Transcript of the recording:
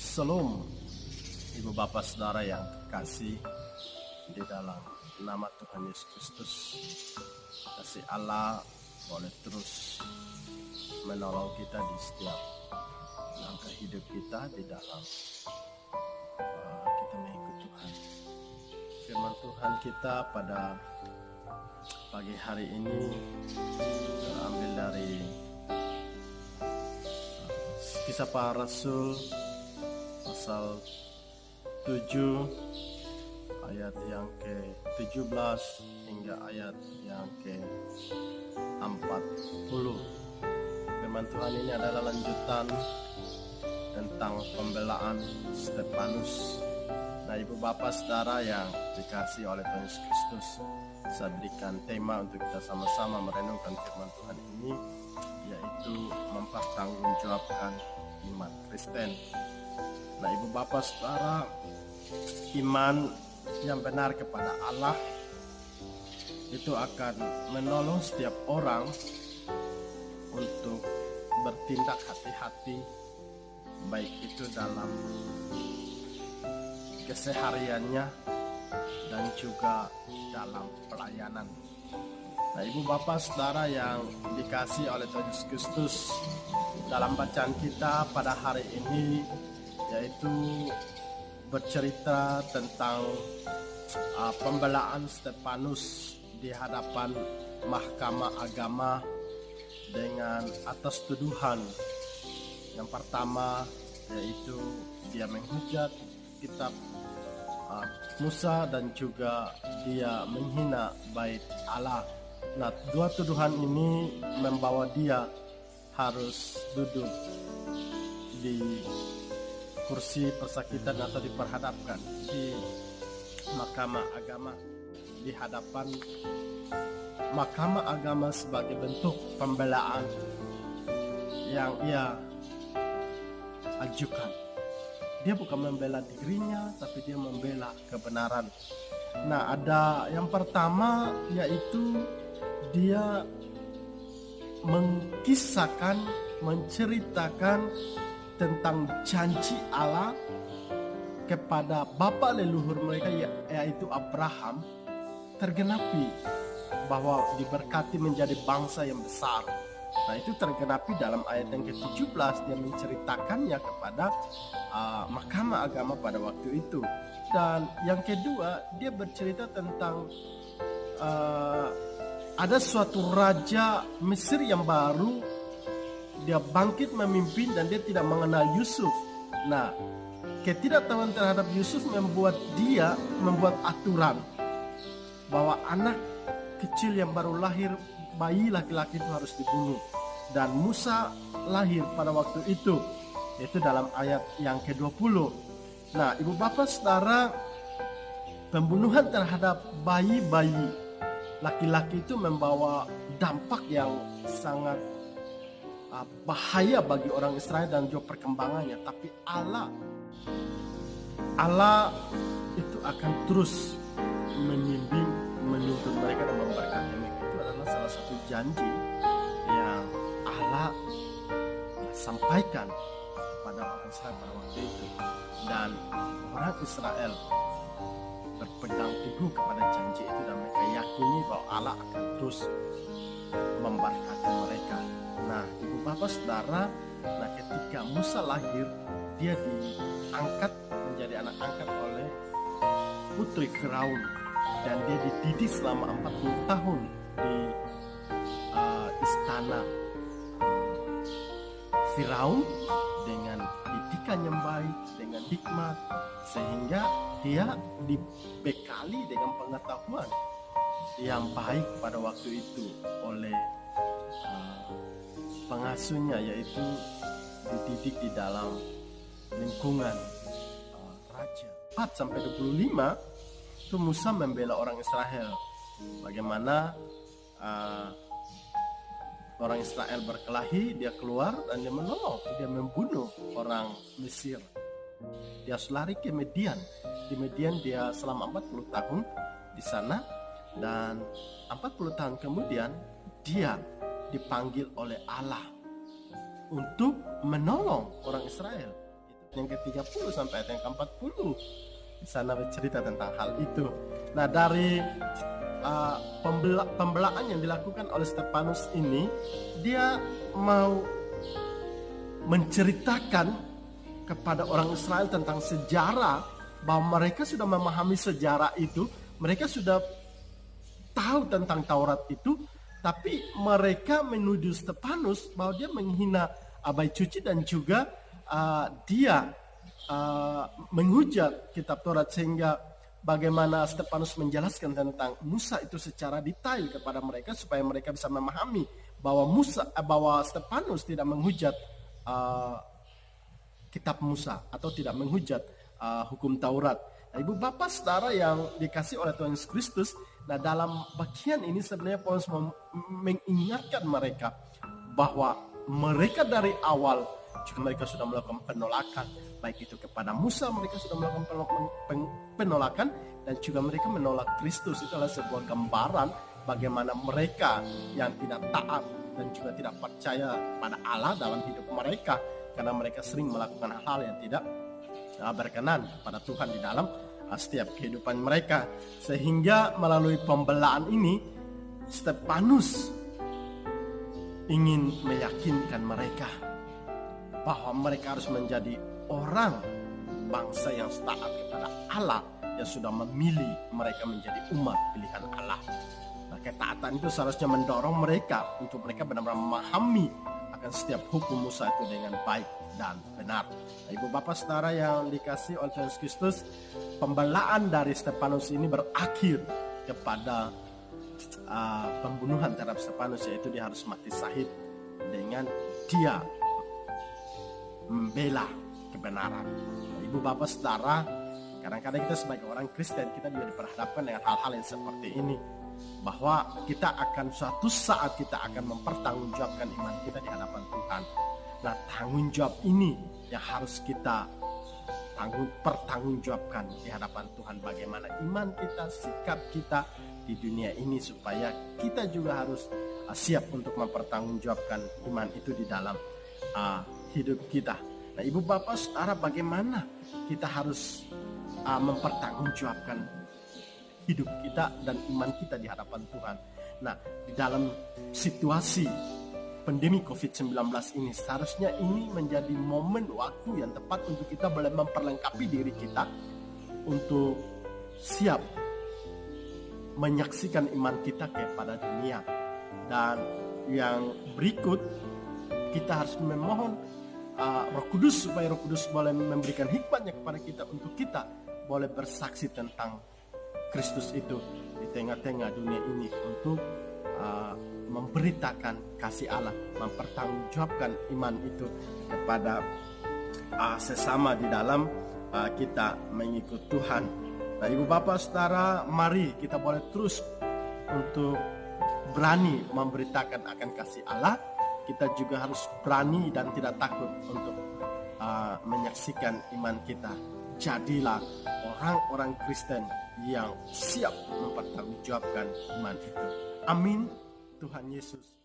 Shalom, Ibu Bapak Saudara yang kekasih di dalam nama Tuhan Yesus Kristus. Kasih Allah boleh terus menolong kita di setiap langkah hidup kita di dalam kita mengikut Tuhan. Firman Tuhan kita pada pagi hari ini terambil dari Kisah Para Rasul pasal 7 ayat yang ke-17 hingga ayat yang ke-40. Firman Tuhan ini adalah lanjutan tentang pembelaan Stefanus. Nah, Ibu Bapak Saudara yang dikasihi oleh Tuhan Yesus Kristus, saya berikan tema untuk kita sama-sama merenungkan firman Tuhan ini, yaitu mempertanggungjawabkan iman Kristen. Nah, Ibu Bapak Saudara, iman yang benar kepada Allah itu akan menolong setiap orang untuk bertindak hati-hati, baik itu dalam kesehariannya dan juga dalam pelayanan. Nah, Ibu Bapak Saudara yang dikasihi oleh Tuhan Yesus Kristus, dalam bacaan kita pada hari ini yaitu bercerita tentang pembelaan Stefanus di hadapan Mahkamah Agama dengan atas tuduhan. Yang pertama yaitu dia menghujat kitab Musa dan juga dia menghina bait Allah. Nah, dua tuduhan ini membawa dia harus duduk di kursi persakitan atau diperhadapkan di Mahkamah Agama, di hadapan Mahkamah Agama sebagai bentuk pembelaan yang ia ajukan. Dia bukan membela dirinya, tapi dia membela kebenaran. Nah, ada yang pertama yaitu dia mengkisahkan, menceritakan tentang janji Allah kepada bapa leluhur mereka, yaitu Abraham, tergenapi bahwa diberkati menjadi bangsa yang besar. Nah, itu tergenapi dalam ayat yang ke-17. Dia menceritakannya kepada Mahkamah Agama pada waktu itu. Dan yang kedua, dia bercerita tentang ada suatu raja Mesir yang baru, dia bangkit memimpin dan dia tidak mengenal Yusuf. Nah, ketidaktahuan terhadap Yusuf membuat aturan bahwa anak kecil yang baru lahir, bayi laki-laki itu harus dibunuh. Dan Musa lahir pada waktu itu, yaitu dalam ayat yang ke-20. Nah, Ibu Bapak Saudara, pembunuhan terhadap bayi-bayi laki-laki itu membawa dampak yang sangat bahaya bagi orang Israel dan juga perkembangannya. Tapi Allah itu akan terus membimbing, menuntun mereka dan memberkati mereka. Itu adalah salah satu janji yang Allah sampaikan kepada orang Israel pada waktu itu. Dan orang Israel berpegang teguh kepada janji itu dan mereka yakini bahwa Allah akan terus memberkati mereka. Nah, Ibu Bapak Saudara, ketika Musa lahir, dia diangkat menjadi anak angkat oleh putri Firaun dan dia dididik selama 40 tahun di istana Firaun dengan didikan yang baik, dengan hikmat, sehingga dia dibekali dengan pengetahuan yang baik pada waktu itu oleh pengasuhnya, yaitu dididik di dalam lingkungan raja. 4-25 itu Musa membela orang Israel. Bagaimana orang Israel berkelahi, dia keluar dan dia menolong, dia membunuh orang Mesir. Dia lari ke Midian. Di Midian dia selama 40 tahun di sana, dan 40 tahun kemudian dia dipanggil oleh Allah untuk menolong orang Israel. yang ke-30 sampai ayat yang ke-40. Di sana bercerita tentang hal itu. Nah, dari pembelaan yang dilakukan oleh Stefanus ini, dia mau menceritakan kepada orang Israel tentang sejarah, bahwa mereka sudah memahami sejarah itu, mereka sudah tahu tentang Taurat itu, tapi mereka menuduh Stefanus bahwa dia menghina bait suci dan juga dia menghujat kitab Taurat, sehingga bagaimana Stefanus menjelaskan tentang Musa itu secara detail kepada mereka supaya mereka bisa memahami bahwa Stefanus tidak menghujat kitab Musa atau tidak menghujat hukum Taurat. Nah, ibu bapak saudara yang dikasih oleh Tuhan Yesus Kristus, nah dalam bagian ini sebenarnya Paulus mengingatkan mereka bahwa mereka dari awal juga mereka sudah melakukan penolakan, baik itu kepada Musa mereka sudah melakukan penolakan, dan juga mereka menolak Kristus. Itu adalah sebuah gambaran bagaimana mereka yang tidak taat dan juga tidak percaya pada Allah dalam hidup mereka, karena mereka sering melakukan hal-hal yang tidak berkenan kepada Tuhan di dalam setiap kehidupan mereka. Sehingga melalui pembelaan ini Stefanus ingin meyakinkan mereka bahwa mereka harus menjadi orang bangsa yang taat kepada Allah, yang sudah memilih mereka menjadi umat pilihan Allah. Nah, ketaatan itu seharusnya mendorong mereka untuk mereka benar-benar memahami akan setiap hukum Musa itu dengan baik dan benar. Nah, ibu bapak saudara yang dikasih oleh Tuhan Yesus Kristus, pembelaan dari Stefanus ini berakhir kepada pembunuhan terhadap Stefanus, yaitu dia harus mati syahid dengan dia membela kebenaran. Nah, ibu bapak saudara, kadang-kadang kita sebagai orang Kristen, kita juga diperhadapkan dengan hal-hal yang seperti ini, bahwa kita akan suatu saat kita akan mempertanggungjawabkan iman kita di hadapan Tuhan. Nah, tanggung jawab ini yang harus kita pertanggungjawabkan di hadapan Tuhan, bagaimana iman kita, sikap kita di dunia ini, supaya kita juga harus siap untuk mempertanggungjawabkan iman itu di dalam hidup kita. Nah, ibu bapak saudara, bagaimana kita harus mempertanggungjawabkan hidup kita dan iman kita di hadapan Tuhan. Nah, di dalam situasi pandemi COVID-19 ini, seharusnya ini menjadi momen waktu yang tepat untuk kita boleh memperlengkapi diri kita untuk siap menyaksikan iman kita kepada dunia. Dan yang berikut, kita harus memohon Roh Kudus, supaya Roh Kudus boleh memberikan hikmatnya kepada kita untuk kita boleh bersaksi tentang Kristus itu di tengah-tengah dunia ini, untuk memberitakan kasih Allah, mempertanggungjawabkan iman itu kepada sesama di dalam kita mengikut Tuhan. Nah, ibu bapak saudara, mari kita boleh terus untuk berani memberitakan akan kasih Allah. Kita juga harus berani dan tidak takut untuk menyaksikan iman kita. Jadilah orang-orang Kristen yang siap mempertanggungjawabkan iman itu. Amin. Tuhan Yesus